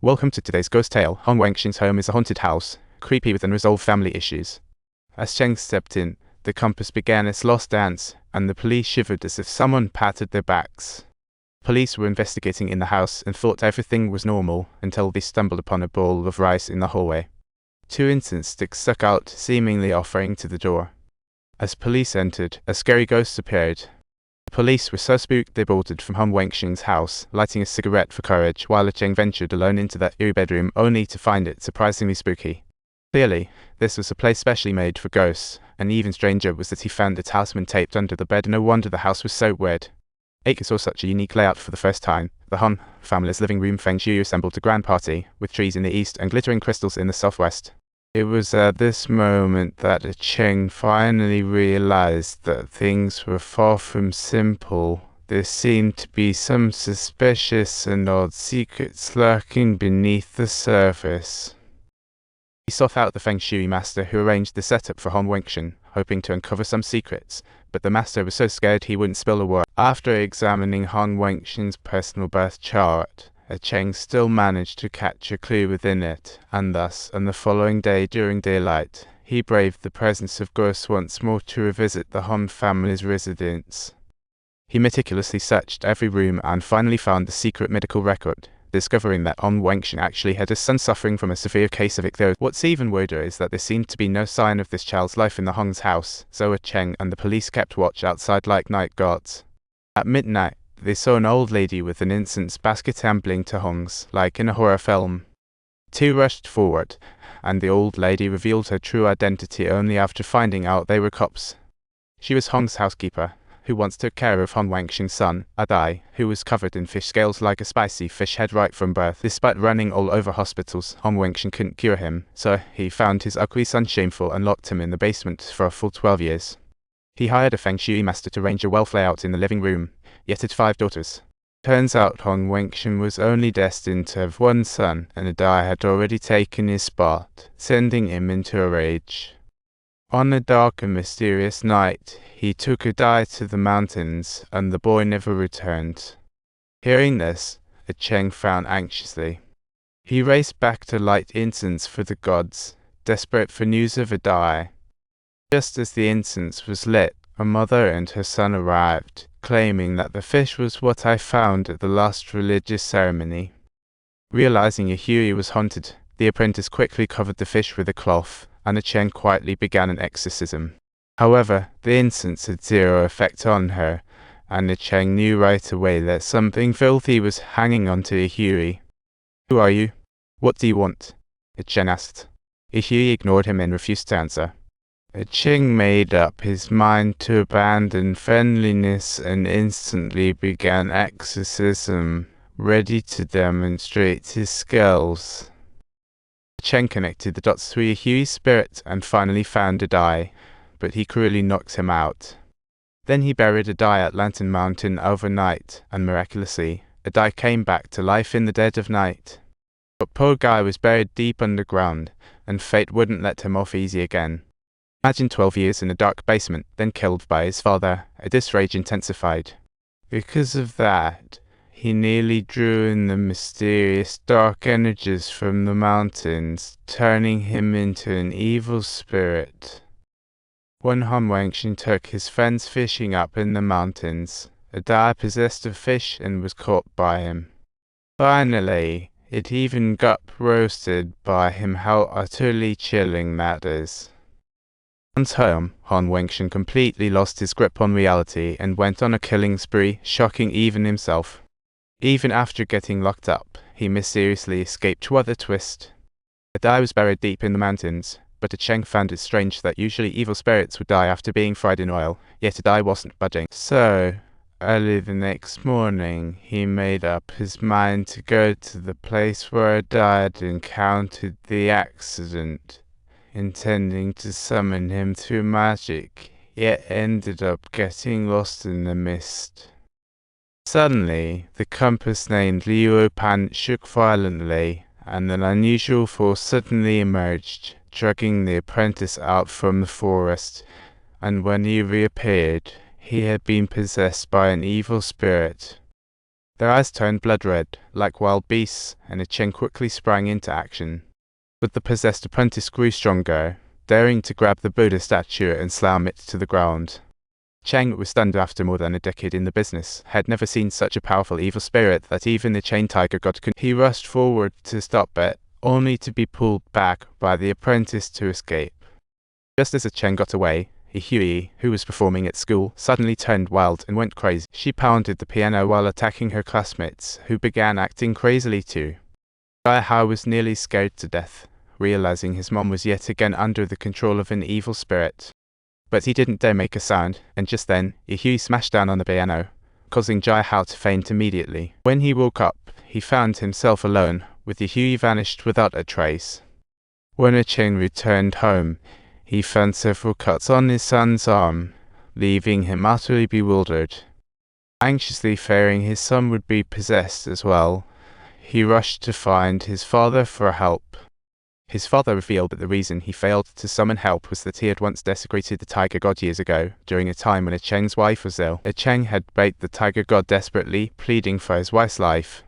Welcome to today's ghost tale. Hong Wenxiong's home is a haunted house, creepy with unresolved family issues. As Cheng stepped in, the compass began its lost dance, and the police shivered as if someone patted their backs. Police were investigating in the house and thought everything was normal until they stumbled upon a bowl of rice in the hallway. 2 incense sticks stuck out, seemingly offering to the door. As police entered, a scary ghost appeared. The police were so spooked they bolted from Hong Wenxiong's house, lighting a cigarette for courage, while Cheng ventured alone into that eerie bedroom only to find it surprisingly spooky. Clearly, this was a place specially made for ghosts, and even stranger was that he found the talisman taped under the bed. No wonder the house was so weird. Ake saw such a unique layout for the first time. The Hong family's living room Feng Shui assembled a grand party, with trees in the east and glittering crystals in the southwest. It was at this moment that Cheng finally realized that things were far from simple. There seemed to be some suspicious and odd secrets lurking beneath the surface. He sought out the Feng Shui master who arranged the setup for Hong Wenxiong, hoping to uncover some secrets, but the master was so scared he wouldn't spill a word. After examining Hong Wenxiong's personal birth chart, Cheng still managed to catch a clue within it, and thus, on the following day during daylight, he braved the presence of ghosts once more to revisit the Hong family's residence. He meticulously searched every room and finally found the secret medical record, discovering that Hong Wenxiong actually had a son suffering from a severe case of ichthyosis. What's even weirder is that there seemed to be no sign of this child's life in the Hong's house, so Cheng and the police kept watch outside like night guards. At midnight, they saw an old lady with an incense basket ambling to Hong's, like in a horror film. 2 rushed forward, and the old lady revealed her true identity only after finding out they were cops. She was Hong's housekeeper, who once took care of Hong Wenxiong's son, Adai, who was covered in fish scales like a spicy fish head right from birth. Despite running all over hospitals, Hong Wenxiong couldn't cure him, so he found his ugly son shameful and locked him in the basement for a full 12 years. He hired a Feng Shui master to arrange a wealth layout in the living room, yet had 5 daughters. Turns out Hong Wenxiong was only destined to have 1 son, and Adai had already taken his spot, sending him into a rage. On a dark and mysterious night, he took Adai to the mountains, and the boy never returned. Hearing this, Cheng frowned anxiously. He raced back to light incense for the gods, desperate for news of Adai. Just as the incense was lit, a mother and her son arrived, claiming that the fish was what I found at the last religious ceremony. Realizing Hui was haunted, the apprentice quickly covered the fish with a cloth, and Cheng quietly began an exorcism. However, the incense had 0 effect on her, and Cheng knew right away that something filthy was hanging onto Hui. "Who are you? What do you want?" Cheng asked. Hui ignored him and refused to answer. Cheng made up his mind to abandon friendliness and instantly began exorcism, ready to demonstrate his skills. Cheng connected the dots through Hui's spirit and finally found Adai, but he cruelly knocked him out. Then he buried Adai at Lantern Mountain overnight, and miraculously, Adai came back to life in the dead of night. But poor guy was buried deep underground, and fate wouldn't let him off easy again. Imagine 12 years in a dark basement, then killed by his father. This rage intensified. Because of that, he nearly drew in the mysterious dark energies from the mountains, turning him into an evil spirit. When Hong Wenxiong took his friends fishing up in the mountains, Adai possessed a fish and was caught by him. Finally, it even got roasted by him. How utterly chilling that is. Once home, Hong Wenxiong completely lost his grip on reality and went on a killing spree, shocking even himself. Even after getting locked up, he mysteriously escaped. What a twist. Adai was buried deep in the mountains, but Cheng found it strange that usually evil spirits would die after being fried in oil, yet Adai wasn't budging. So, early the next morning, he made up his mind to go to the place where Adai had encountered the accident, intending to summon him through magic, yet ended up getting lost in the mist. Suddenly, the compass named Liuopan shook violently, and an unusual force suddenly emerged, dragging the apprentice out from the forest, and when he reappeared, he had been possessed by an evil spirit. Their eyes turned blood red, like wild beasts, and Cheng quickly sprang into action. But the possessed apprentice grew stronger, daring to grab the Buddha statue and slam it to the ground. Cheng was stunned. After more than a decade in the business, had never seen such a powerful evil spirit that even the chained tiger god could. He rushed forward to stop it, only to be pulled back by the apprentice to escape. Just as Cheng got away, Hui, who was performing at school, suddenly turned wild and went crazy. She pounded the piano while attacking her classmates, who began acting crazily too. Jia Hao was nearly scared to death, realizing his mom was yet again under the control of an evil spirit. But he didn't dare make a sound, and just then, Hui smashed down on the piano, causing Jia Hao to faint immediately. When he woke up, he found himself alone, with Hui vanished without a trace. When Cheng returned home, he found several cuts on his son's arm, leaving him utterly bewildered. Anxiously fearing his son would be possessed as well, he rushed to find his father for help. His father revealed that the reason he failed to summon help was that he had once desecrated the tiger god years ago, during a time when Cheng's wife was ill. Cheng had begged the tiger god desperately, pleading for his wife's life,